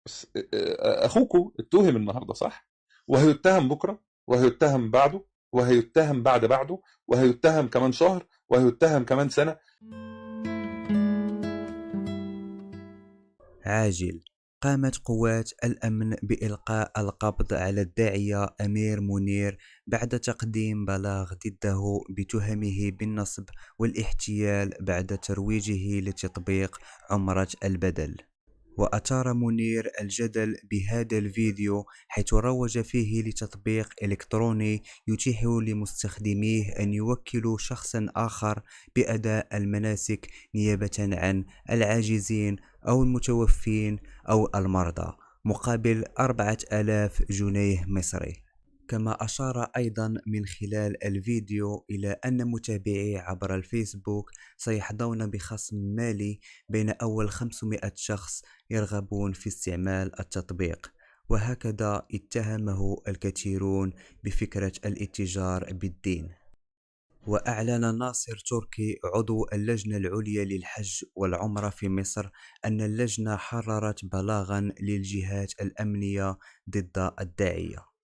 بس اخوكم اتهم النهارده صح، وهيتهم بكره، وهيتهم بعده، وهيتهم بعد بعده، وهيتهم كمان شهر، وهيتهم كمان سنه. عاجل. قامت قوات الأمن بإلقاء القبض على الداعية أمير منير بعد تقديم بلاغ ضده بتهمه بالنصب والاحتيال بعد ترويجه لتطبيق عمرة البدل. وأثار منير الجدل بهذا الفيديو حيث روج فيه لتطبيق إلكتروني يتيح لمستخدميه أن يوكلوا شخصا آخر بأداء المناسك نيابة عن العاجزين أو المتوفين أو المرضى مقابل 4000 جنيه مصري. كما أشار أيضا من خلال الفيديو إلى أن متابعيه عبر الفيسبوك سيحظون بخصم مالي بين أول 500 شخص يرغبون في استعمال التطبيق. وهكذا اتهمه الكثيرون بفكرة الاتجار بالدين. وأعلن ناصر تركي عضو اللجنة العليا للحج والعمرة في مصر أن اللجنة حررت بلاغا للجهات الأمنية ضد الداعية.